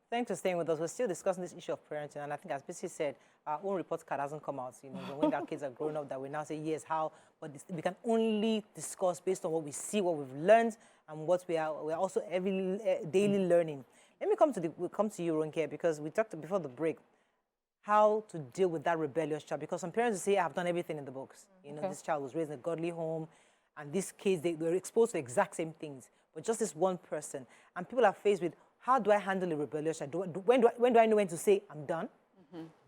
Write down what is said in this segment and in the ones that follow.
Thanks for staying with us. We're still discussing this issue of parenting, and I think, as Bisi said, our own report card hasn't come out. You know, when our kids are growing up, that we now say, yes, how, but we can only discuss based on what we see, what we've learned, and what we're also daily learning. Let me come to you, Ronke, because we talked before the break how to deal with that rebellious child. Because some parents say, I've done everything in the books. You know, this child was raised in a godly home, and these kids, they were exposed to the exact same things, but just this one person. And people are faced with, how do I handle a rebellious child? When do I know when to say, I'm done,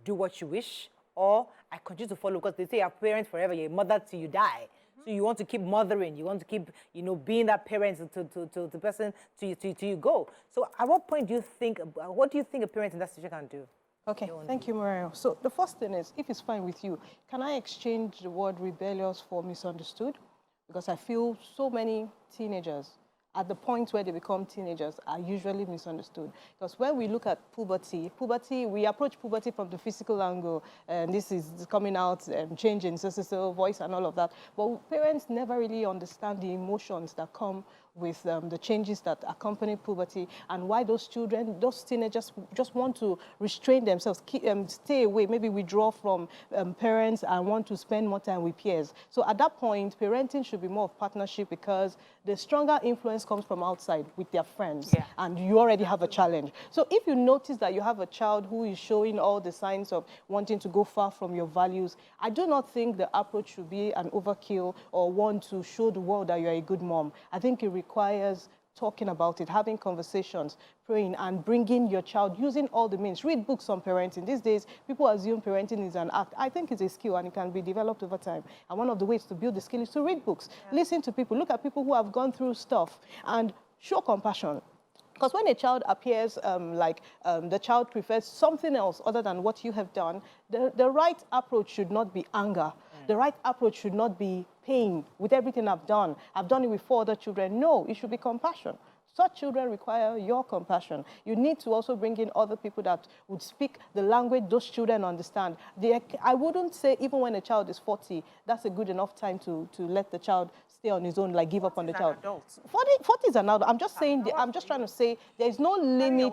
do what you wish, or I continue to follow? Because they say you're a parent forever, you're a mother till you die. So you want to keep mothering, you want to keep, you know, being that parent to the person till you go. So at what point do you think, what do you think a parent in that situation can do? Okay, thank you, Mario. So the first thing is, if it's fine with you, can I exchange the word rebellious for misunderstood? Because I feel so many teenagers at the point where they become teenagers are usually misunderstood. Because when we look at puberty, we approach puberty from the physical angle, and this is coming out and changing so voice and all of that. But parents never really understand the emotions that come with the changes that accompany puberty, and why those children, those teenagers just want to restrain themselves, stay away, maybe withdraw from parents and want to spend more time with peers. So at that point, parenting should be more of partnership, because the stronger influence comes from outside with their friends, and you already have a challenge. So if you notice that you have a child who is showing all the signs of wanting to go far from your values, I do not think the approach should be an overkill or want to show the world that you're a good mom. I think it requires talking about it, having conversations, praying, and bringing your child, using all the means. Read books on parenting. These days, people assume parenting is an act. I think it's a skill, and it can be developed over time. And one of the ways to build the skill is to read books, listen to people, look at people who have gone through stuff, and show compassion. Because when a child appears the child prefers something else other than what you have done, the right approach should not be anger. The right approach should not be pain with everything I've done. I've done it with 4 other children. No, it should be compassion. Such children require your compassion. You need to also bring in other people that would speak the language those children understand. I wouldn't say even when a child is 40, that's a good enough time to let the child stay on his own, like give up on the child. 40 is an adult. I'm just saying, I'm just trying to say there's no limit.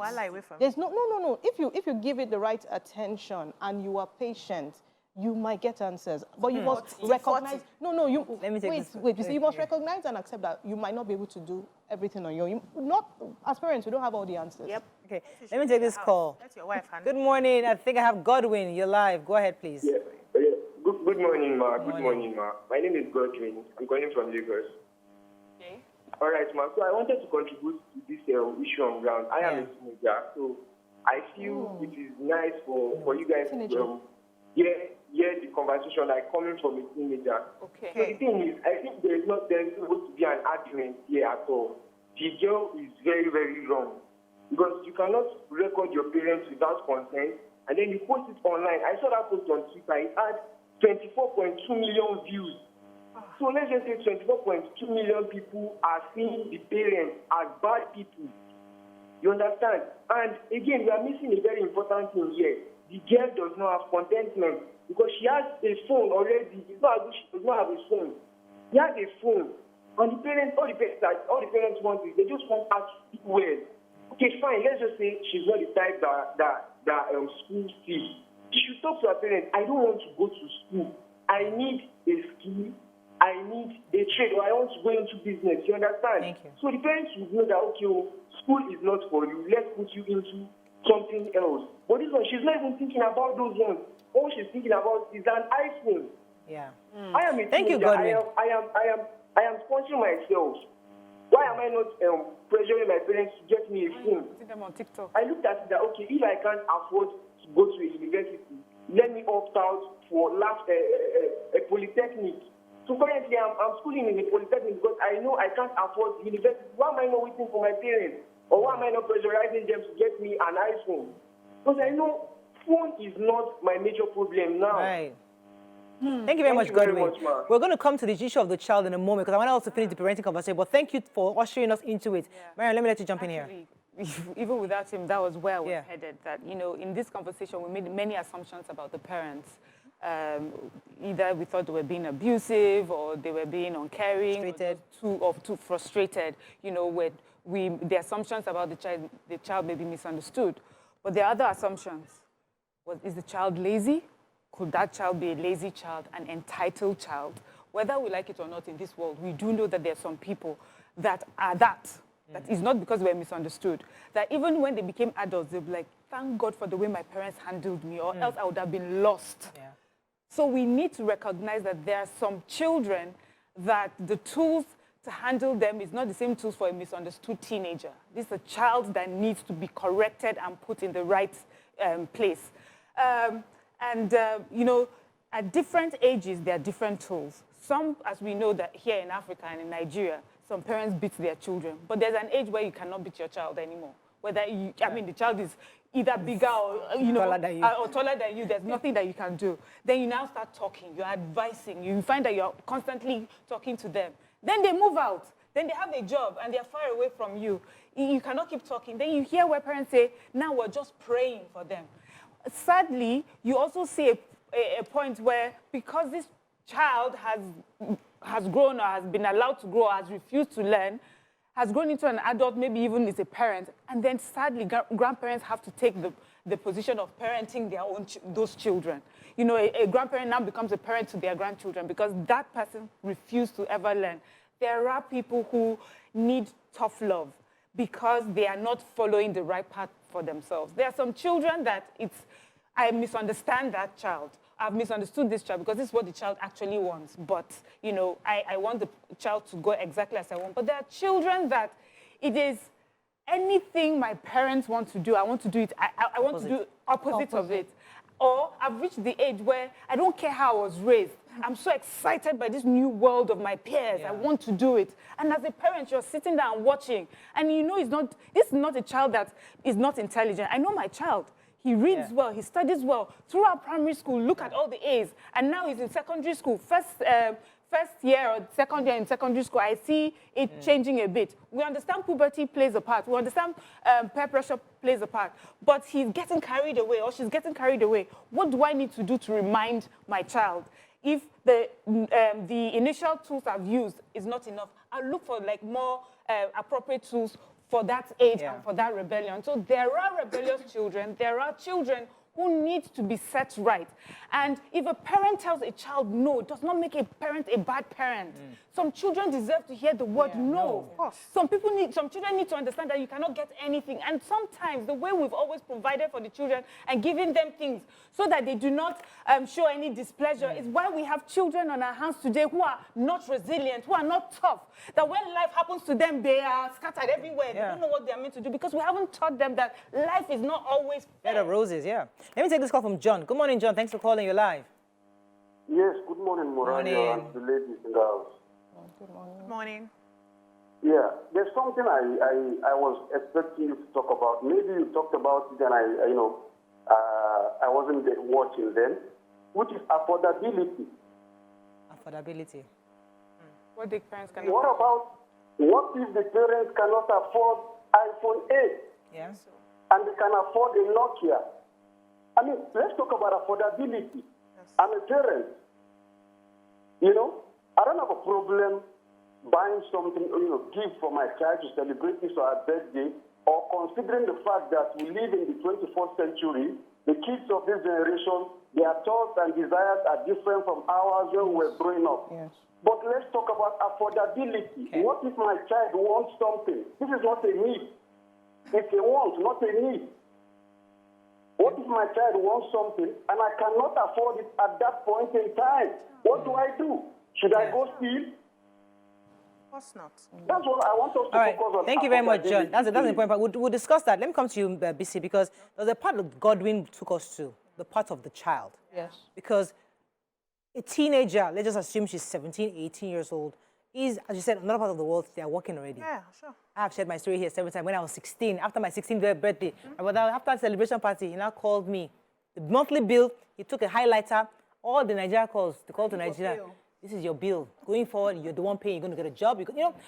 There's no. If you give it the right attention and you are patient, you might get answers, but you must recognize. Let me take wait. You must recognize and accept that you might not be able to do everything on your own. Not as parents, we don't have all the answers. Yep. Okay. Let me take this call. That's your wife, Hannah. Good morning. I think I have Godwin. You're live. Go ahead, please. Yeah. Good morning, Ma. Good morning, Ma. My name is Godwin. I'm calling from Lagos. Okay. All right, Ma. So I wanted to contribute to this issue on ground. I am a teenager, so I feel it is nice for you guys to hear the conversation like coming from a teenager. Okay. So the thing is, I think there is supposed to be an argument here at all. The girl is very, very wrong, because you cannot record your parents without consent and then you post it online. I saw that post on Twitter. It had 24.2 million views. So let's just say 24.2 million people are seeing the parents as bad people. You understand? And again, we are missing a very important thing here. The girl does not have contentment, because she has a phone already. It's not as if she does not have a phone. She has a phone. And all the parents want is they just want her to speak well. Okay, fine. Let's just say she's not the type that school sees. She should talk to her parents. I don't want to go to school. I need a skill. I need a trade, or I want to go into business. You understand? Thank you. So the parents should know that, okay, school is not for you. Let's put you into something else. But this one, she's not even thinking about those ones. All she's thinking about is an iPhone. Yeah. I am a Thank you, teenager. Godwin. I am sponsoring myself. Why am I not pressuring my parents to get me a phone? Putting them on TikTok. I looked at it that, okay, if I can't afford to go to a university, let me opt out for a polytechnic. So currently, I'm schooling in a polytechnic because I know I can't afford the university. Why am I not waiting for my parents? Or why am I not pressurizing them to get me an iPhone? Because I know phone is not my major problem now. Right. Thank you very much, Godwin. We're going to come to the issue of the child in a moment, because I want to also finish the parenting conversation. But thank you for ushering us into it. Mariam, let me let you jump in here. Even without him, that was where I was headed. That, you know, in this conversation, we made many assumptions about the parents. Either we thought they were being abusive, or they were being uncaring, or too frustrated. You know, the assumptions about the child may be misunderstood. But there are other assumptions. Is the child lazy? Could that child be a lazy child, an entitled child? Whether we like it or not in this world, we do know that there are some people that are that. That is not because we're misunderstood. That even when they became adults, they'll be like, thank God for the way my parents handled me, or else I would have been lost. Yeah. So we need to recognize that there are some children that the tools to handle them is not the same tools for a misunderstood teenager. This is a child that needs to be corrected and put in the right place. You know, at different ages, there are different tools. Some, as we know that here in Africa and in Nigeria, some parents beat their children. But there's an age where you cannot beat your child anymore. Whether you, I mean, the child is either bigger or, you know, or taller than you, there's nothing that you can do. Then you now start talking, you're advising, you find that you're constantly talking to them. Then they move out, then they have a job and they're far away from you. You cannot keep talking. Then you hear where parents say, now we're just praying for them. Sadly, you also see a point where because this child has grown or has been allowed to grow or has refused to learn, has grown into an adult, maybe even is a parent, and then sadly, grandparents have to take the position of parenting their own those children. You know, a grandparent now becomes a parent to their grandchildren because that person refused to ever learn. There are people who need tough love because they are not following the right path for themselves. There are some children that I misunderstand that child. I've misunderstood this child because this is what the child actually wants. But, you know, I want the child to go exactly as I want. But there are children that it is anything my parents want to do, I want to do it. I want to do opposite of it. Or I've reached the age where I don't care how I was raised. I'm so excited by this new world of my peers. Yeah. I want to do it. And as a parent, you're sitting there and watching. And you know this is not a child that is not intelligent. I know my child. He reads well, he studies well. Throughout primary school, look at all the A's. And now he's in secondary school. First year or second year in secondary school, I see it changing a bit. We understand puberty plays a part. We understand peer pressure plays a part. But he's getting carried away or she's getting carried away. What do I need to do to remind my child? If the initial tools I've used is not enough, I'll look for like more appropriate tools for that age and for that rebellion. So there are rebellious children. There are children who need to be set right. And if a parent tells a child no, it does not make a parent a bad parent. Some children deserve to hear the word no. Of course. Some children need to understand that you cannot get anything. And sometimes the way we've always provided for the children and giving them things so that they do not show any displeasure is why we have children on our hands today who are not resilient, who are not tough. That when life happens to them, they are scattered everywhere. They don't know what they're meant to do because we haven't taught them that life is not always fair. Bed of roses, Let me take this call from John. Good morning, John. Thanks for calling. You're live. Yes, good morning, Morania, and the ladies in the house. Good morning. Good morning. Yeah, there's something I was expecting you to talk about. Maybe you talked about it and I wasn't watching then, which is affordability. Affordability. What the parents cannot What if the parents cannot afford iPhone 8? Yeah. And they can afford a Nokia? I mean, let's talk about affordability. Yes. I'm a parent. You know, I don't have a problem buying something, gift for my child to celebrate his or her birthday, or considering the fact that we live in the 21st century, the kids of this generation, their thoughts and desires are different from ours when we were growing up. Yes. But let's talk about affordability. Okay. What if my child wants something? This is not a need. It's a want, not a need. What if my child wants something and I cannot afford it at that point in time? What do I do? Should I go steal? Of course not. That's what I want us to focus on. Thank you very much, John. That's an important part. We'll discuss that. Let me come to you, BC, because there's a part that Godwin took us to, the part of the child. Yes. Because a teenager, let's just assume she's 17, 18 years old, is, as you said, another part of the world, they are working already. Yeah, sure. I have shared my story here several times. When I was 16, after my 16th birthday, after a celebration party, he now called me. The monthly bill, he took a highlighter, all the Nigeria calls, the call to Nigeria. This is your bill. Going forward, you're the one paying, you're going to get a job.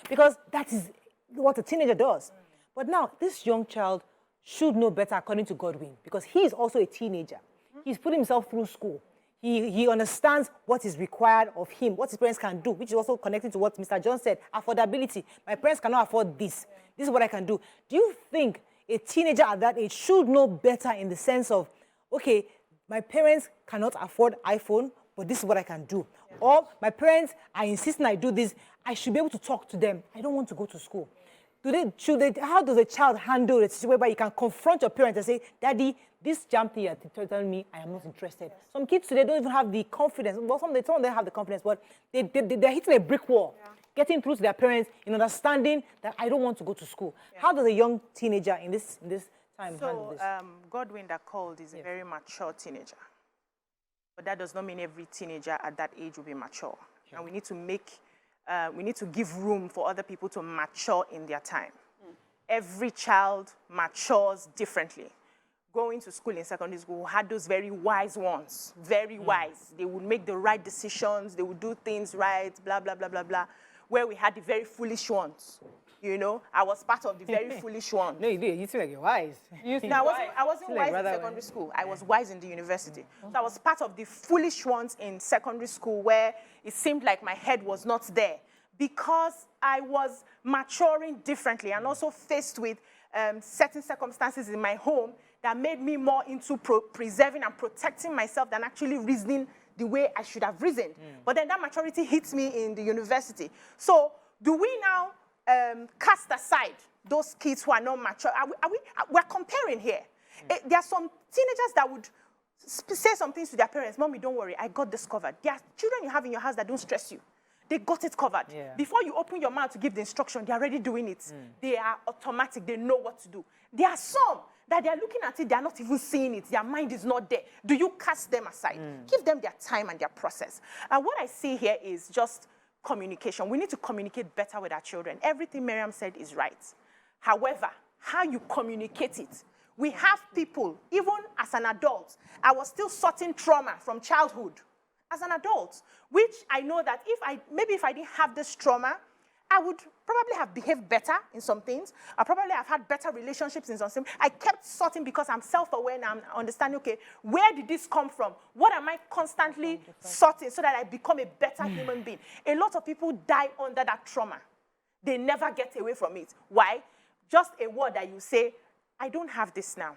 Because that is what a teenager does. But now, this young child should know better according to Godwin, because he is also a teenager. He's put himself through school. He understands what is required of him, what his parents can do, which is also connecting to what Mr. John said, affordability. My parents cannot afford this. This is what I can do. Do you think a teenager at that age should know better in the sense of, okay, my parents cannot afford iPhone, but this is what I can do. Yeah. Or my parents are insisting I do this, I should be able to talk to them. I don't want to go to school. How does a child handle it whereby you can confront your parents and say, Daddy, this jump here telling me I am not interested. Yes. Some kids today don't even have the confidence. Well, some of them have the confidence, but they're hitting a brick wall. Yeah. Getting through to their parents in understanding that I don't want to go to school. Yeah. How does a young teenager in this time handle this? Godwin that called is a very mature teenager. But that does not mean every teenager at that age will be mature. Yeah. And we need to give room for other people to mature in their time. Every child matures differently. Going to school in secondary school had those very wise ones, very wise. They would make the right decisions, they would do things right, blah, blah, blah, blah, blah. Where we had the very foolish ones. You know, I was part of the very foolish ones. No, you did. You feel like you're wise. I wasn't wise in secondary school. I was wise in the university. So I was part of the foolish ones in secondary school where it seemed like my head was not there because I was maturing differently and also faced with certain circumstances in my home that made me more into preserving and protecting myself than actually reasoning the way I should have reasoned. But then that maturity hits me in the university. So do we now cast aside those kids who are not mature? We're comparing here. There are some teenagers that would say some things to their parents. Mommy, don't worry, I got this covered. There are children you have in your house that don't stress you. They got it covered. Yeah. Before you open your mouth to give the instruction, they're already doing it. They are automatic. They know what to do. There are some that they're looking at it, they're not even seeing it. Their mind is not there. Do you cast them aside? Give them their time and their process. And what I see here is just communication. We need to communicate better with our children. Everything Miriam said is right. However, how you communicate it. We have people, even as an adult, I was still sorting trauma from childhood as an adult, which I know that maybe if I didn't have this trauma, I would probably have behaved better in some things. I probably have had better relationships in some things. I kept sorting because I'm self-aware and I'm understanding, okay, where did this come from? What am I constantly sorting so that I become a better human being? A lot of people die under that trauma. They never get away from it. Why? Just a word that you say, I don't have this now.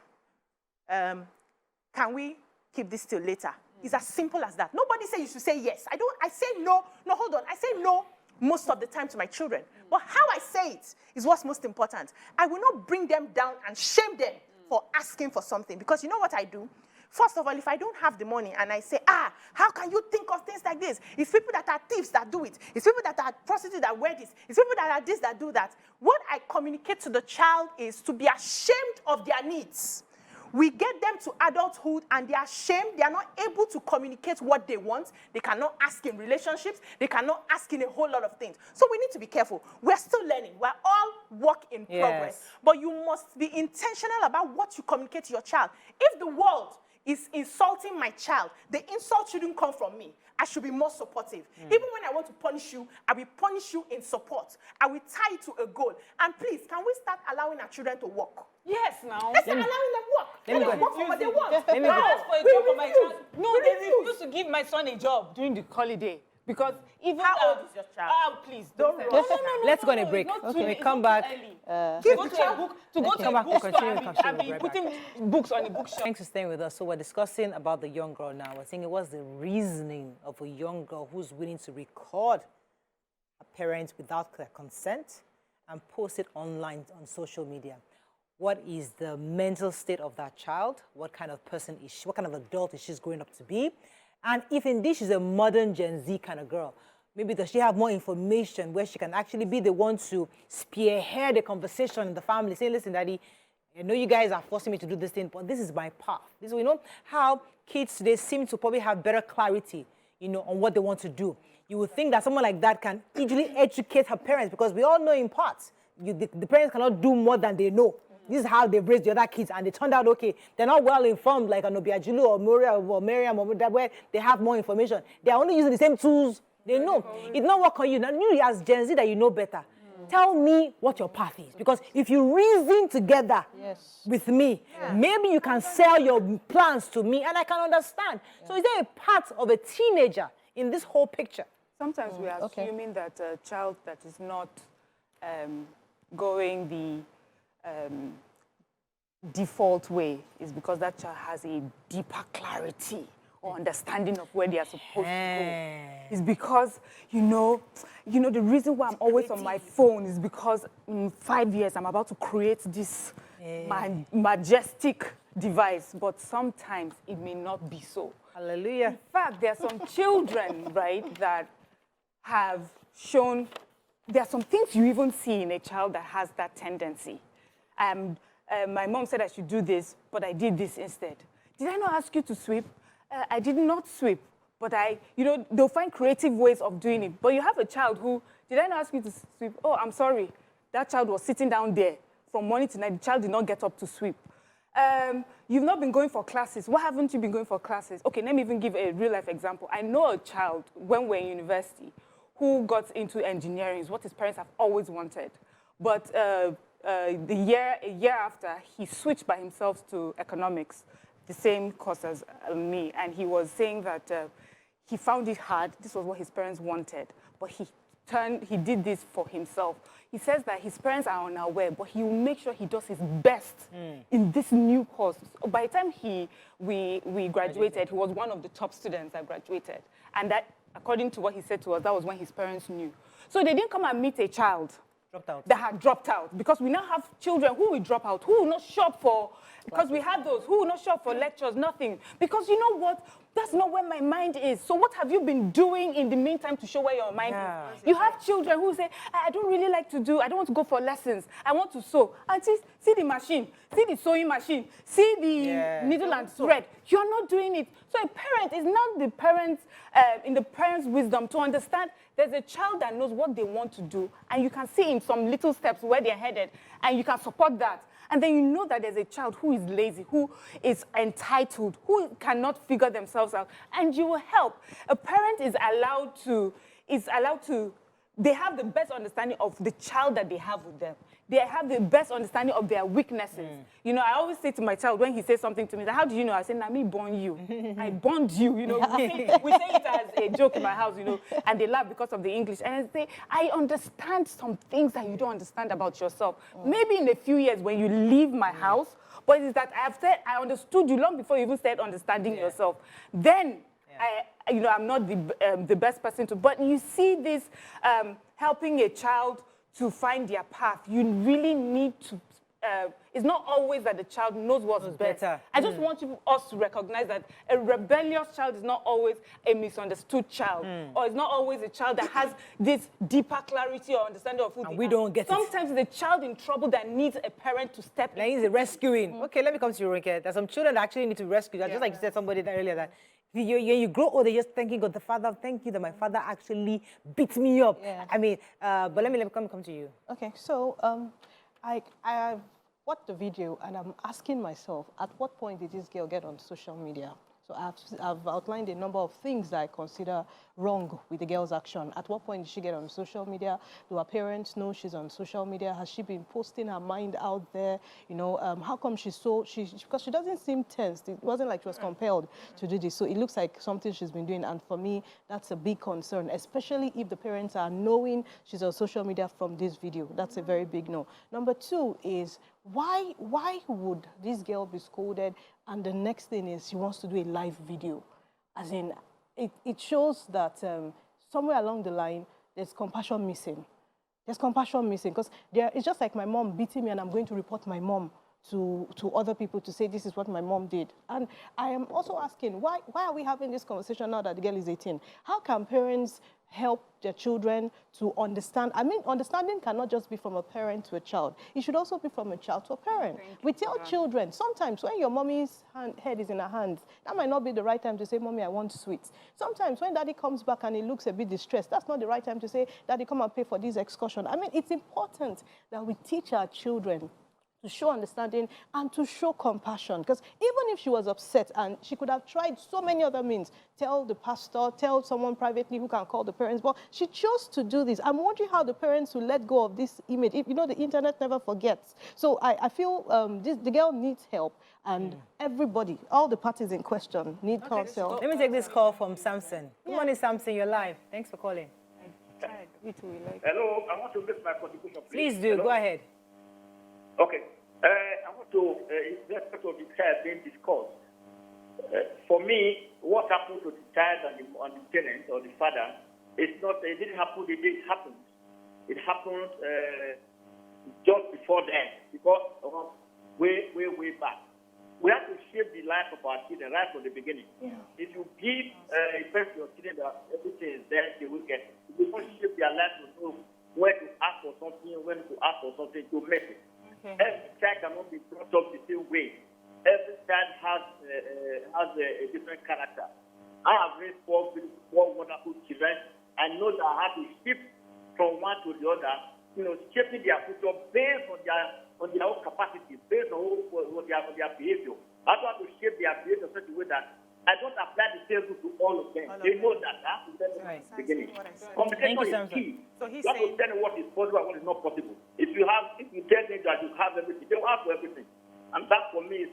Can we keep this till later? It's as simple as that. Nobody says you should say yes. I say no. No, hold on. I say no most of the time to my children. But how I say it is what's most important. I will not bring them down and shame them for asking for something. Because you know what I do? First of all, if I don't have the money and I say, how can you think of things like this? It's people that are thieves that do it. It's people that are prostitutes that wear this. It's people that are this that do that. What I communicate to the child is to be ashamed of their needs. We get them to adulthood and they are ashamed. They are not able to communicate what they want. They cannot ask in relationships. They cannot ask in a whole lot of things. So we need to be careful. We're still learning. We're all work in progress. But you must be intentional about what you communicate to your child. If the world is insulting my child, the insult shouldn't come from me. I should be more supportive. Even when I want to punish you, I will punish you in support. I will tie it to a goal. And please, can we start allowing our children to work? Yes, now. Let's start allowing them work. Let them work for what they want. Let me ask for a job for my child. No, they refuse to give my son a job during the holiday. Because even how old is your child? Please don't. No. Let's go on a break. Okay, we come back. To go to a bookstore. I'll be putting books on the bookshelf. Thanks for staying with us. So we're discussing about the young girl now. We're saying what's the reasoning of a young girl who's willing to record her parents without their consent and post it online on social media. What is the mental state of that child? What kind of person is she? What kind of adult is she growing up to be? And if indeed she's a modern Gen Z kind of girl, maybe does she have more information where she can actually be the one to spearhead the conversation in the family, saying, listen, Daddy, I know you guys are forcing me to do this thing, but this is my path. This is, you know, how kids today seem to probably have better clarity, you know, on what they want to do. You would think that someone like that can easily educate her parents because we all know in parts, the parents cannot do more than they know. This is how they've raised the other kids, and they turned out okay. They're not well informed like Anobiajulu or Moria or Miriam or that where they have more information. They're only using the same tools they know. It's not work on you. Now, you as Gen Z that you know better. tell me what your path is. Because if you reason together with me, maybe you can sell your plans to me and I can understand. So is there a part of a teenager in this whole picture? Sometimes we are assuming that a child that is not going the default way is because that child has a deeper clarity or understanding of where they are supposed to go. It's because, you know, the reason why I'm always on my phone is because in 5 years I'm about to create this majestic device, but sometimes it may not be so. Hallelujah. In fact, there are some children, right, that have shown, there are some things you even see in a child that has that tendency. My mom said I should do this, but I did this instead. Did I not ask you to sweep? I did not sweep, but they'll find creative ways of doing it. But you have a child who, did I not ask you to sweep? Oh, I'm sorry. That child was sitting down there from morning to night. The child did not get up to sweep. You've not been going for classes. Why haven't you been going for classes? Okay, let me even give a real-life example. I know a child, when we're in university, who got into engineering. It's what his parents have always wanted. But a year after, he switched by himself to economics, the same course as me. And he was saying that he found it hard. This was what his parents wanted. But he did this for himself. He says that his parents are unaware, but he will make sure he does his best in this new course. So by the time we graduated, he was one of the top students that graduated. And that, according to what he said to us, that was when his parents knew. So they didn't come and meet a child that had dropped out, because we now have children who will drop out, who will not show up for, because we have those who will not show up for lectures, nothing. Because you know what? That's not where my mind is. So what have you been doing in the meantime to show where your mind is? You have children who say, I don't really like to do, I don't want to go for lessons. I want to sew. And see the machine, see the sewing machine, see the needle and thread. You're not doing it. So a parent is not the parents, in the parent's wisdom to understand there's a child that knows what they want to do, and you can see in some little steps where they're headed, and you can support that. And then you know that there's a child who is lazy, who is entitled, who cannot figure themselves out, and you will help. A parent is allowed to, they have the best understanding of the child that they have with them. They have the best understanding of their weaknesses. You know, I always say to my child when he says something to me, how do you know? I say, Nami born you. I born you, you know. We say it as a joke in my house, you know, and they laugh because of the English. And I say, I understand some things that you don't understand about yourself. Maybe in a few years when you leave my house, but it's that I understood you long before you even started understanding yourself. Then, I'm not the best person to, but you see this helping a child to find their path. You really need to, it's not always that the child knows what's better. I just want us to recognize that a rebellious child is not always a misunderstood child, or it's not always a child that has this deeper clarity or understanding of who they are. We don't get it. Sometimes it's a child in trouble that needs a parent to step in. Needs a rescuing. Okay, let me come to you, Ronke. There's some children that actually need to rescue. Just like you said somebody earlier, that you grow older, you're just thanking God, the Father, thank you that my father actually beat me up. I mean, but let me come to you. Okay, so I watched the video and I'm asking myself, at what point did this girl get on social media? So I've outlined a number of things that I consider wrong with the girl's action. At what point did she get on social media? Do her parents know she's on social media? Has she been posting her mind out there? You know, how come because she doesn't seem tense. It wasn't like she was compelled to do this. So it looks like something she's been doing. And for me, that's a big concern, especially if the parents are knowing she's on social media from this video. That's a very big no. Number two is, why would this girl be scolded and the next thing is she wants to do a live video? As in, it shows that somewhere along the line, there's compassion missing. There's compassion missing because it's just like my mom beating me and I'm going to report my mom to other people to say this is what my mom did. And I am also asking, why are we having this conversation now that the girl is 18? How can parents help their children to understand? I mean, understanding cannot just be from a parent to a child. It should also be from a child to a parent. We tell children, sometimes when your mommy's head is in her hands, that might not be the right time to say, Mommy, I want sweets. Sometimes when daddy comes back and he looks a bit distressed, that's not the right time to say, Daddy, come and pay for this excursion. I mean, it's important that we teach our children to show understanding and to show compassion. Because even if she was upset, and she could have tried so many other means, tell the pastor, tell someone privately who can call the parents, but she chose to do this. I'm wondering how the parents will let go of this image. If, you know, the internet never forgets. So I feel the girl needs help, and everybody, all the parties in question need counsel. Let me take this call from Samson. Good morning, Samson. You're live. Thanks for calling. Hello, I want to make my contribution, Please do. Hello? Go ahead. Okay. I want to, in respect of the child being discussed, for me, what happened to the child and the parent or the father, it didn't happen the day it happened. It happened just before then, because way back. We have to shape the life of our children right from the beginning. Yeah. If you give a person your children that everything is there, they will get it. If you don't shape their life to know when to ask for something, when to ask for something, to make it. Okay. Every child cannot be brought up the same way. Every child has a different character. I have raised four wonderful children. I know that I have to shift from one to the other, you know, shaping their future based on their own capacity, based on their behavior. I don't have to shape their behavior in such a way that I don't apply the same rule to all of them. They know that. I have to tell them at the beginning. Communication is key. So you have to tell them what is possible and what is not possible. If you tell them that you have everything, they will have everything. And that for me is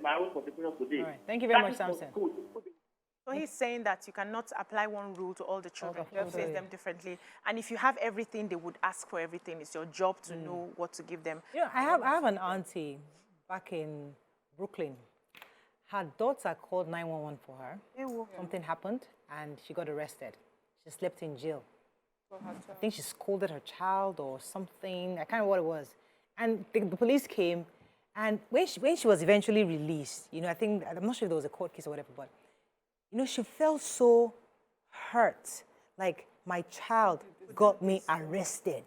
my own contribution today. All right. Thank you very much, Samson. So he's saying that you cannot apply one rule to all the children. You face them differently. And if you have everything, they would ask for everything. It's your job to know what to give them. You know, I have an auntie back in Brooklyn. Her daughter called 911 for her. Something happened, and she got arrested. She slept in jail. I think she scolded her child or something. I can't remember what it was. And the police came, and when she was eventually released, you know, I'm not sure if there was a court case or whatever, but you know, she felt so hurt, like my child got me arrested.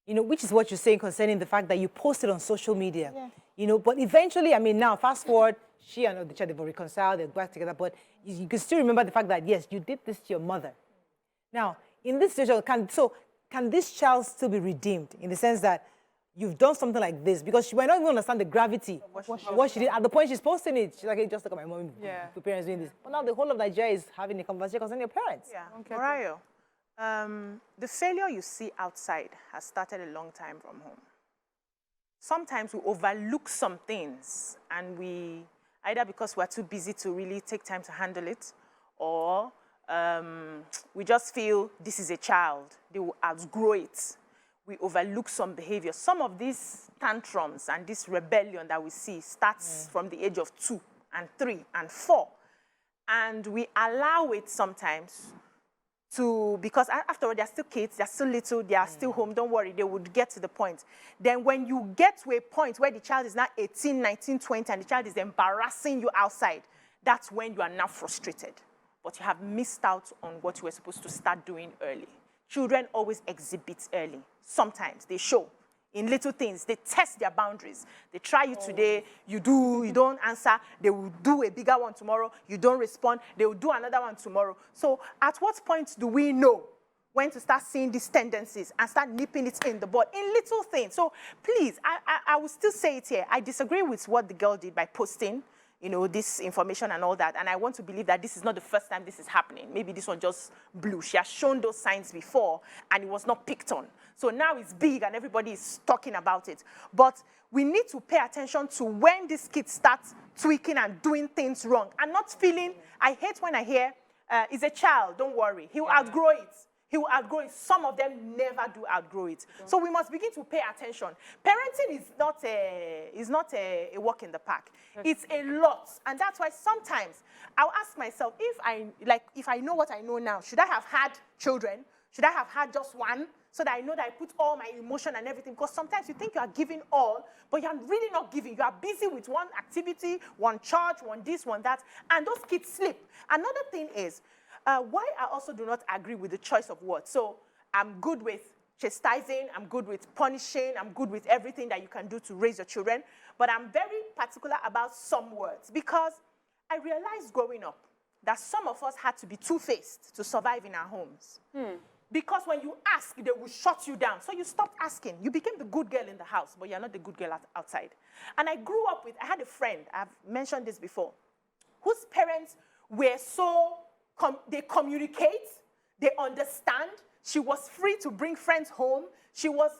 You know, which is what you're saying concerning the fact that you posted on social media. Yeah. You know, but eventually, I mean, now fast forward, she and the child, they've reconciled, they're back together, but you can still remember the fact that, yes, you did this to your mother. Now, in this situation, can this child still be redeemed in the sense that you've done something like this? Because she might not even understand the gravity of what she did. At the point she's posting it, she's like, hey, just look at my mom, the parents doing this. But now the whole of Nigeria is having a conversation concerning your parents. Yeah, Morayo, the failure you see outside has started a long time from home. Sometimes we overlook some things, and either because we're too busy to really take time to handle it, or we just feel this is a child, they will outgrow it. We overlook some behavior. Some of these tantrums and this rebellion that we see starts from the age of 2 and 3 and 4. And we allow it sometimes because after all, they're still kids, they're still little, they are still home, don't worry, they would get to the point. Then when you get to a point where the child is now 18, 19, 20, and the child is embarrassing you outside, that's when you are now frustrated. But you have missed out on what you were supposed to start doing early. Children always exhibit early. Sometimes they show in little things. They test their boundaries. They try you today, you don't answer. They will do a bigger one tomorrow. You don't respond. They will do another one tomorrow. So at what point do we know when to start seeing these tendencies and start nipping it in the bud in little things? So please, I will still say it here. I disagree with what the girl did by posting, you know, this information and all that. And I want to believe that this is not the first time this is happening. Maybe this one just blew. She has shown those signs before, and it was not picked on. So now it's big, and everybody is talking about it. But we need to pay attention to when these kids start tweaking and doing things wrong, and not feeling, I hate when I hear, he's a child, don't worry. He will outgrow it. He will outgrow it. Some of them never do outgrow it. So we must begin to pay attention. Parenting is not a walk in the park. It's a lot. And that's why sometimes I'll ask myself, if I know what I know now, should I have had children? Should I have had just one? So that I know that I put all my emotion and everything. Because sometimes you think you are giving all, but you're really not giving. You are busy with one activity, one church, one this, one that, and those kids slip. Another thing is, why I also do not agree with the choice of words. So I'm good with chastising, I'm good with punishing, I'm good with everything that you can do to raise your children, but I'm very particular about some words, because I realized growing up that some of us had to be two-faced to survive in our homes. Because when you ask, they will shut you down. So you stopped asking. You became the good girl in the house, but you're not the good girl outside. And I grew up with, I had a friend, I've mentioned this before, whose parents were so, they communicate, they understand. She was free to bring friends home. She was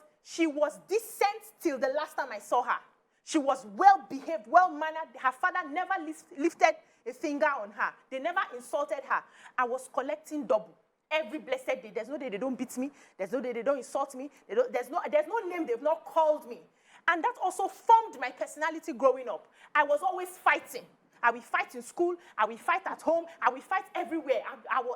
decent till the last time I saw her. She was well-behaved, well-mannered. Her father never lifted a finger on her. They never insulted her. I was collecting double every blessed day. There's no day they don't beat me. There's no day they don't insult me. There's no name they've not called me. And that also formed my personality growing up. I was always fighting. I will fight in school. I will fight at home. I will fight everywhere.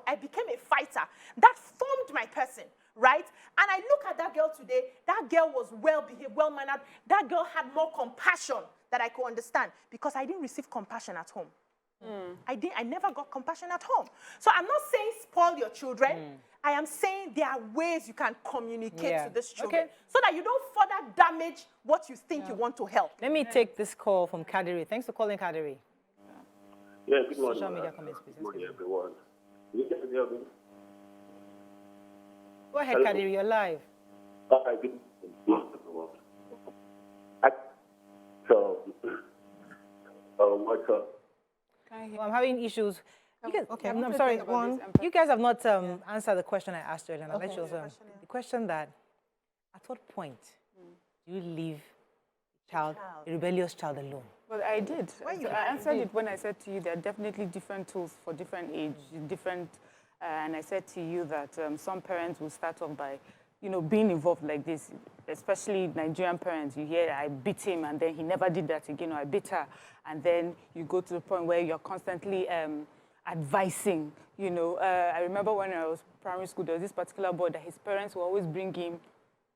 I became a fighter. That formed my person, right? And I look at that girl today. That girl was well-behaved, well-mannered. That girl had more compassion that I could understand because I didn't receive compassion at home. I never got compassion at home. So I'm not saying spoil your children. I am saying there are ways you can communicate to these children so that you don't further damage what you think you want to help. Let me take this call from Kadiri. Thanks for calling, Kadiri. Yeah, good morning. Social media comments, please. Good morning, everyone. You can hear me? Go ahead, Kadiri, you're live. Good morning, everyone. What's up? I'm having issues. You guys, Okay, I'm sorry. You guys have not answered the question I asked earlier. And I'll let you also. The question that, at what point do you leave a rebellious child alone? Well, I did. So I answered it when I said to you there are definitely different tools for different age, and I said to you that some parents will start off by, being involved like this, especially Nigerian parents. You hear, I beat him, and then he never did that again, or I beat her. And then you go to the point where you're constantly advising. I remember when I was primary school, there was this particular boy that his parents will always bring him,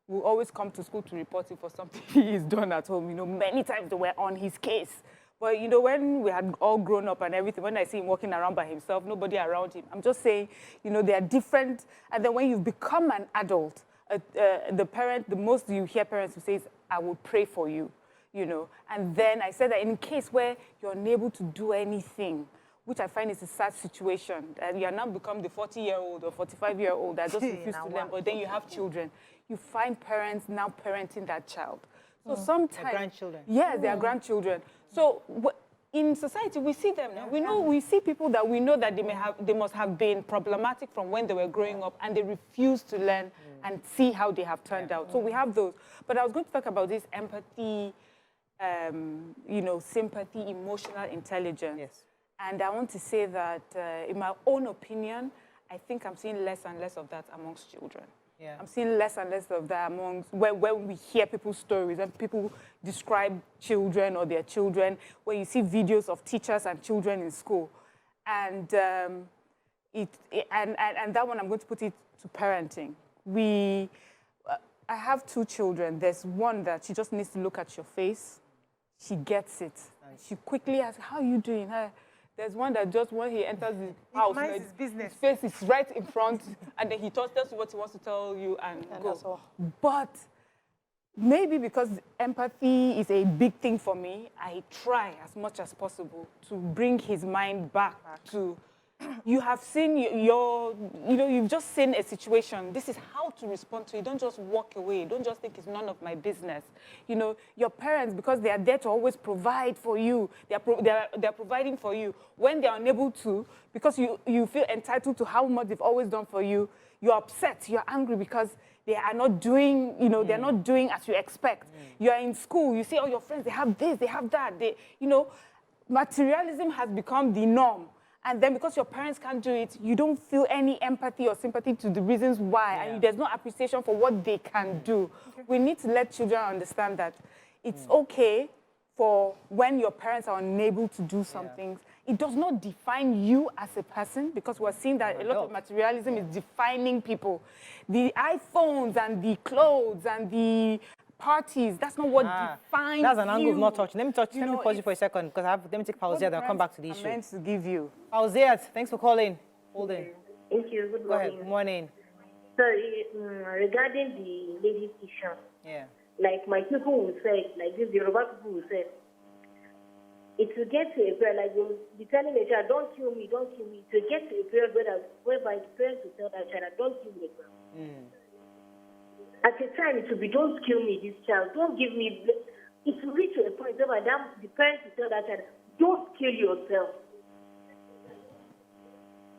will always come to school to report him for something he's done at home. Many times they were on his case. But, when we had all grown up and everything, when I see him walking around by himself, nobody around him, I'm just saying, they are different. And then when you've become an adult, the most you hear parents who say is, I will pray for you, And then I said that in case where you're unable to do anything, which I find is a sad situation, and you are now become the 40-year-old or 45-year-old that just refuse to learn, but then you have children. You find parents now parenting that child. So sometimes... Their grandchildren. Yes, their grandchildren. So in society, we see them now. We see people that we know that they must have been problematic from when they were growing up, and they refuse to learn and see how they have turned out. So we have those. But I was going to talk about this empathy, sympathy, emotional intelligence. Yes. And I want to say that, in my own opinion, I think I'm seeing less and less of that amongst children. Yeah. I'm seeing less and less of that amongst, when we hear people's stories and people describe children or their children, where you see videos of teachers and children in school. And, and that one, I'm going to put it to parenting. I have two children. There's one that she just needs to look at your face. She gets it. Nice. She quickly asks, how are you doing? There's one that just when he enters the house, his business. His face is right in front, and then he tells you what he wants to tell you and go. That's all. But maybe because empathy is a big thing for me, I try as much as possible to bring his mind back to, you have seen you've just seen a situation. This is how to respond to it. Don't just walk away. Don't just think it's none of my business. Your parents, because they are there to always provide for you, they're providing for you. When they're unable to, because you feel entitled to how much they've always done for you, you're upset, you're angry because they are not doing, they're not doing as you expect. You're in school, you see all your friends, they have this, they have that. Materialism has become the norm. And then because your parents can't do it, you don't feel any empathy or sympathy to the reasons why. And there's no appreciation for what they can do. We need to let children understand that it's okay for when your parents are unable to do some things. It does not define you as a person, because we're seeing that a lot of materialism is defining people. The iPhones and the clothes and the parties, that's not what defines That's an angle you. of not touching. Let me pause you for a second, because let me take Fauziat, then I'll come back to the issue. I'm meant to give you. Fauziat, thanks for calling. Hold in. Thank you. Good morning. Go ahead. Good morning. So, regarding the ladies' issue, like my people will say, like this Yoruba people will say, it will get to a period, like you'll be telling the child, don't kill me, don't kill me. It will get to a period whereby the parents will tell that child, don't kill me. At a time, it will be, don't kill me, this child, don't give me. It will reach to a point where the parents will tell that child, don't kill yourself.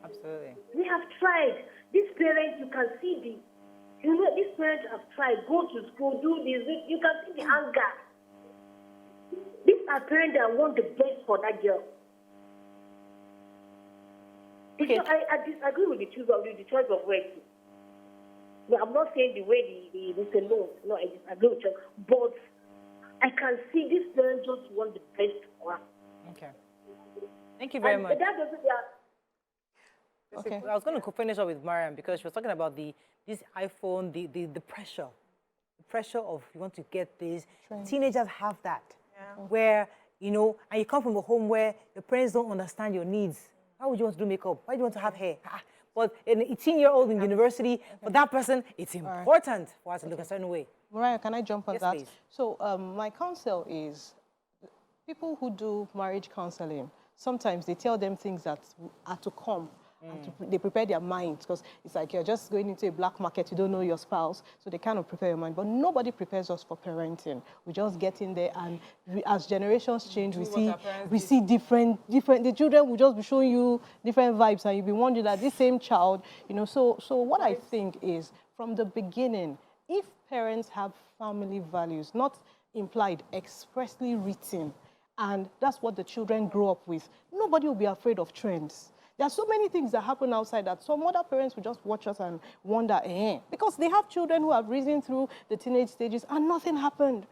Absolutely. We have tried. These parents, you can see these parents have tried, go to school, do this, you can see the anger. These are parents that want the best for that girl. Okay. So I disagree with the choice of words. No, I'm not saying the way they say no. No, I disagree with you. But I can see these parents just want the best for her. Okay. Thank you very much. That doesn't. Okay. I was going to finish up with Mariam because she was talking about this iPhone, the pressure. The pressure of you want to get this. Teenagers have that. Where, you know, and you come from a home where your parents don't understand your needs. Why would you want to do makeup? Why do you want to have hair? But an 18-year-old in university, for that person, it's important for us to look a certain way. Mariah, can I jump on that? Please. So my counsel is people who do marriage counseling, sometimes they tell them things that are to come. And they prepare their minds because it's like you're just going into a black market, you don't know your spouse, so they kind of prepare your mind. But nobody prepares us for parenting. We just get in there, and as generations change, we see different. The children will just be showing you different vibes, and you'll be wondering that this same child, you know. So what I think is from the beginning, if parents have family values, not implied, expressly written, and that's what the children grow up with, nobody will be afraid of trends. There are so many things that happen outside that some other parents will just watch us and wonder, because they have children who have risen through the teenage stages and nothing happened.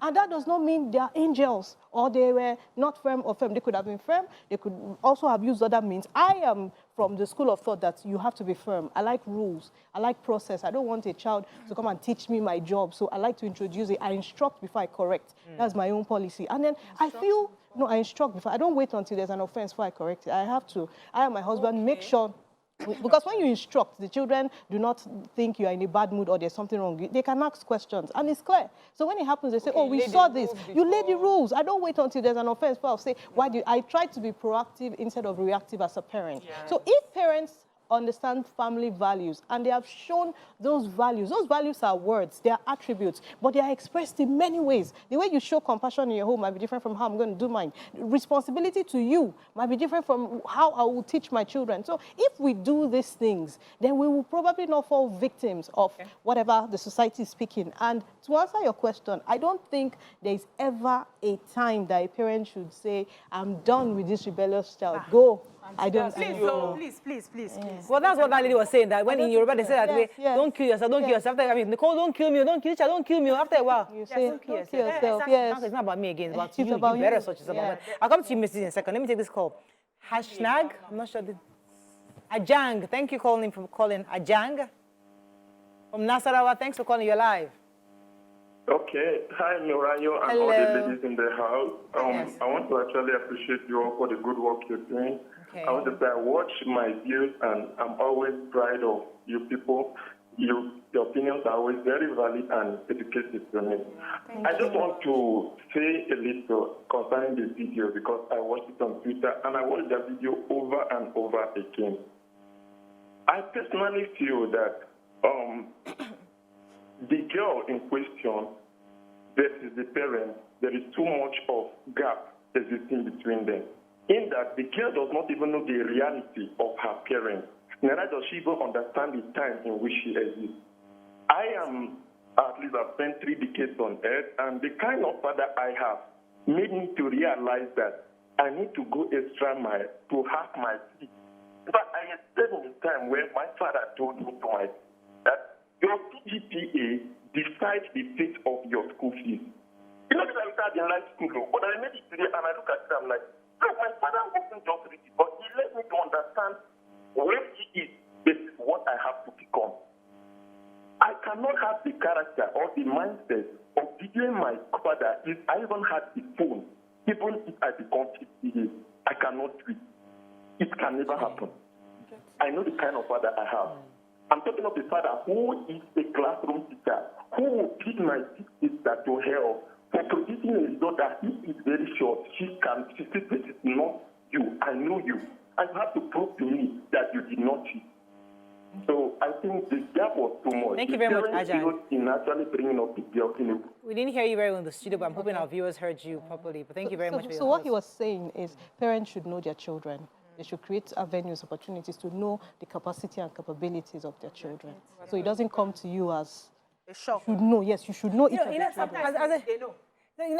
And that does not mean they are angels or they were not firm or firm. They could have been firm. They could also have used other means. I am from the school of thought that you have to be firm. I like rules. I like process. I don't want a child to come and teach me my job. So I like to introduce it. I instruct before I correct. That's my own policy. And then I feel, no, I instruct before. I don't wait until there's an offense before I correct it. I have to. I and my husband make sure. Because when you instruct, the children do not think you are in a bad mood or there's something wrong. They can ask questions, and it's clear. So when it happens, they say, oh, we saw this. You lay the rules. I don't wait until there's an offense, but I'll say, why do I try to be proactive instead of reactive as a parent? Yeah. So if parents understand family values and they have shown those values are words, they are attributes, but they are expressed in many ways. The way you show compassion in your home might be different from how I'm going to do mine. Responsibility to you might be different from how I will teach my children. So if we do these things, then we will probably not fall victims of whatever the society is speaking. And to answer your question, I don't think there is ever a time that a parent should say, I'm done with this rebellious child. Go. I don't. Please. Well, that's what that lady was saying. That when in Yoruba they say that way, don't kill yourself, don't kill yourself. After, I mean, Nicole, don't kill me, don't kill each other, don't kill me. After a while, you say, don't kill yourself. Yes. It's not about me again. It's about It's you. about You better you. such as about. I'll come to you, Mrs. in a second. Let me take this call. Hashnag. I'm not sure. Ajang. Thank you for calling. Ajang from Nasarawa. Thanks for calling. You're live. Okay. Hi, Noranyo and all the ladies in the house. I want to actually appreciate you all for the good work you're doing. I want to say I watch my views and I'm always proud of you people. Your opinions are always very valid and educative to me. I just want to say a little concerning this video because I watched it on Twitter and I watched that video over and over again. I personally feel that the girl in question versus the parent, there is too much of gap existing between them. In that the girl does not even know the reality of her parents. Neither does she even understand the time in which she exists. At least I've spent 3 decades on earth, and the kind of father I have made me to realize that I need to go extra mile to have my feet. But I stayed in a time where my father told me that your GPA decides the fate of your school fees. You know, I started in high school, but I made it today, and I look at it, I'm like, look, my father wasn't just ready, but he let me to understand where he is. This is what I have to become. I cannot have the character or the mindset of videoing my father if I even had the phone. Even if I become 50 years, I cannot do it. It can never happen. I know the kind of father I have. I'm talking of a father who is a classroom teacher, who will beat my sister to hell for producing a result that if it's very short, she says, this is not you, I know you. And you have to prove to me that you did not cheat. So I think the gap was too much. Thank you very much, Ajan. In actually bringing up the girl in We didn't hear you very well in the studio, but I'm hoping our viewers heard you properly. But thank you very much for your So what he was saying is parents should know their children. They should create avenues, opportunities to know the capacity and capabilities of their children. So it doesn't come to you as A shock. you should know. Yes, you should know each You know, of you your know, children.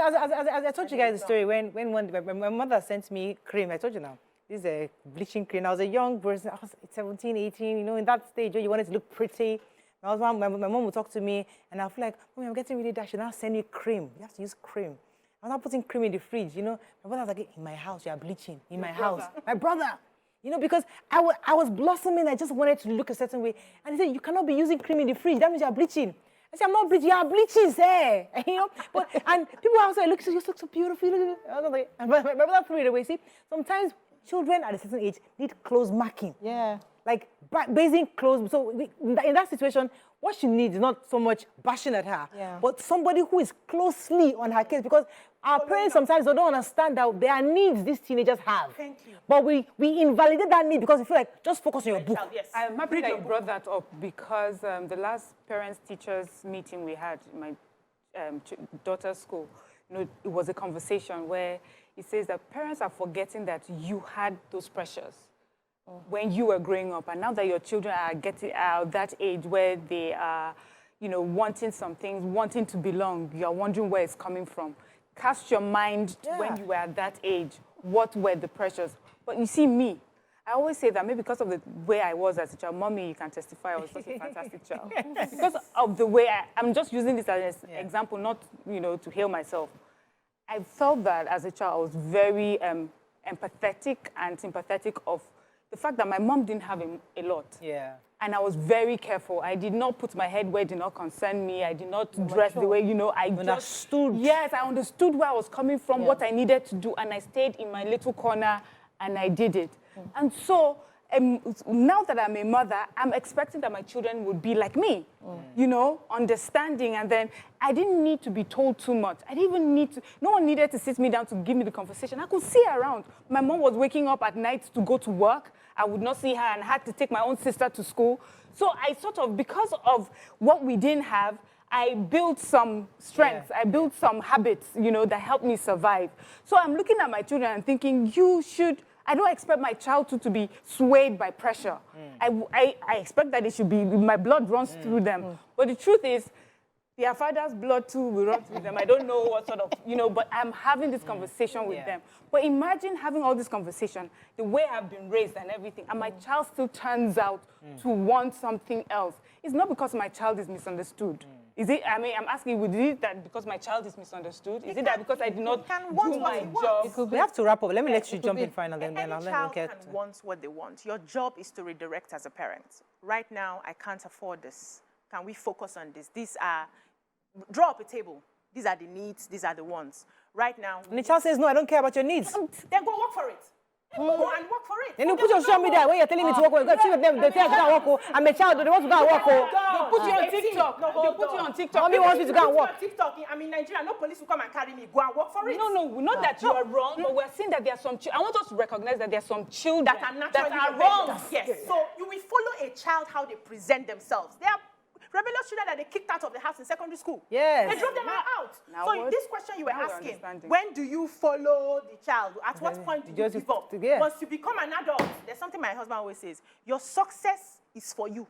as I told you guys the story, when my mother sent me cream, I told you now, this is a bleaching cream. I was a young person, I was 17, 18, you know, in that stage where you wanted to look pretty. My mom would talk to me, and I'll feel like, Mommy, I'm getting really dashy. Now send me cream. You have to use cream. I'm not putting cream in the fridge, you know. My brother was like, in my house, you are bleaching. In my house. My brother. You know, because I was blossoming. I just wanted to look a certain way. And he said, you cannot be using cream in the fridge. That means you are bleaching. I said, I'm not bleaching. You are bleaching, sir. You know, and people outside look, you look so beautiful. I was like, my brother threw it away. See, sometimes children at a certain age need clothes marking. Yeah. Like basic clothes. So in that situation, what she needs is not so much bashing at her, but somebody who is closely on her case, because our parents sometimes don't understand that there are needs these teenagers have. Thank you. But we invalidate that need because we feel like, just focus on your book. Yes. I'm happy that you brought that up because the last parents-teachers meeting we had in my daughter's school, you know, it was a conversation where it says that parents are forgetting that you had those pressures when you were growing up, and now that your children are getting out that age where they are, you know, wanting some things, wanting to belong, you are wondering where it's coming from. Cast your mind when you were at that age, what were the pressures? But you see me, I always say that maybe because of the way I was as a child, Mommy, you can testify I was such a fantastic child. Because of the way I'm just using this as an example, not, you know, to hail myself. I felt that as a child, I was very empathetic and sympathetic of the fact that my mom didn't have a lot. Yeah. And I was very careful. I did not put my head where it did not concern me. I did not dress the way, you know, I understood. Yes, I understood where I was coming from, what I needed to do, and I stayed in my little corner, and I did it. And so, now that I'm a mother, I'm expecting that my children would be like me, you know, understanding. And then I didn't need to be told too much. I didn't even need to, no one needed to sit me down to give me the conversation. I could see her around. My mom was waking up at night to go to work. I would not see her and had to take my own sister to school. So I sort of, because of what we didn't have, I built some strengths. I built some habits, you know, that helped me survive. So I'm looking at my children and thinking, I don't expect my child to be swayed by pressure. I expect that it should be, my blood runs through them. But the truth is, their father's blood too will run through them. I don't know what sort of, you know, but I'm having this conversation with them. But imagine having all this conversation, the way I've been raised and everything, and my child still turns out to want something else. It's not because my child is misunderstood. Is it, I mean, I'm asking you, is it that because my child is misunderstood? Is it that because I did not do my job? We have to wrap up. Let me let you jump in final, then I'll Any let child you can want what they want. Your job is to redirect as a parent. Right now, I can't afford this. Can we focus on this? These are, draw up a table. These are the needs, these are the wants. Right now. And the child says, no, I don't care about your needs. Then go work for it. Go and work for it. Then you put your social media when you're telling me to work. Two of them, they say I can't work. I'm a child, they want to go and work. They put you on TikTok. They put you on TikTok. Mommy wants me to go and work. TikTok. I'm in Nigeria. No police will come and carry me. Go and work for it. No, not that you are wrong, but we're seeing that there are some. I want us to recognize that there are some children that are naturally wrong. Yes. So you will follow a child how they present themselves. They are rebellious children that they kicked out of the house in secondary school. Yes. They drove them out. Now So this question you were asking, when do you follow the child? At what point do you give up? Once you become an adult, there's something my husband always says, your success is for you.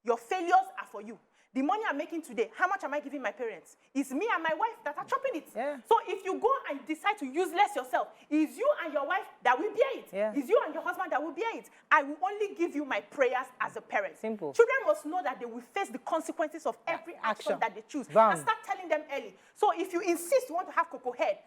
Your failures are for you. The money I'm making today, how much am I giving my parents? It's me and my wife that are chopping it. Yeah. So if you go and decide to use less yourself, it's you and your wife that will bear it. Yeah. It's you and your husband that will bear it. I will only give you my prayers as a parent. Simple. Children must know that they will face the consequences of every action that they choose. Bam. And start telling them early. So if you insist you want to have cocoa head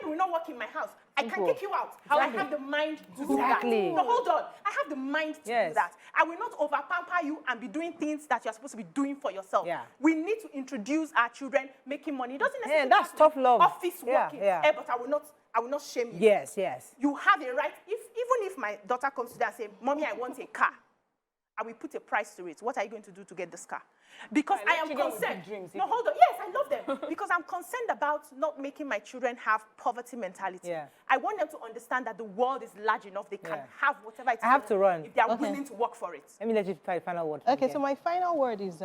will not work in my house. I can kick you out. I have the mind to do that. No, hold on. I have the mind to do that. I will not over-pamper you and be doing things that you're supposed to be doing for yourself. Yeah. We need to introduce our children making money. It doesn't necessarily that's tough love. Office working. But I will not shame you. Yes. You have a right. Even if my daughter comes to that and say, Mommy, I want a car, I will put a price to it. What are you going to do to get this car? Because I am children with concerned. big dreams, No, hold on. Yes, I love them. Because I'm concerned about not making my children have poverty mentality. Yeah. I want them to understand that the world is large enough. They can have whatever it is. I have to run. If they are willing to work for it. Let me let you try final word. Okay, so my final word is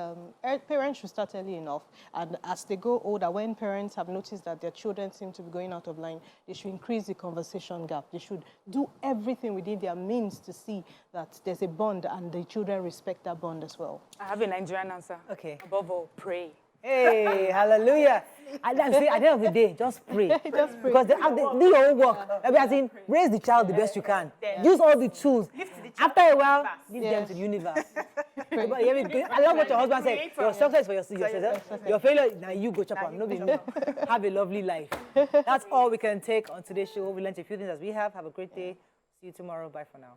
parents should start early enough. And as they grow older, when parents have noticed that their children seem to be going out of line, they should increase the conversation gap. They should do everything within their means to see that there's a bond and the children respect that bond as well. I have a Nigerian answer. Okay. Above all, pray. Hey, hallelujah. And at the end of the day, just pray. Just pray. Because do your own work. As in, raise the child the best you can. Use all the tools. After a while, give them to the universe. I love what your husband said. Your success for yourself. Your failure, now you go chop on. No, have a lovely life. That's all we can take on today's show. We learned a few things as we have. Have a great day. See you tomorrow. Bye for now.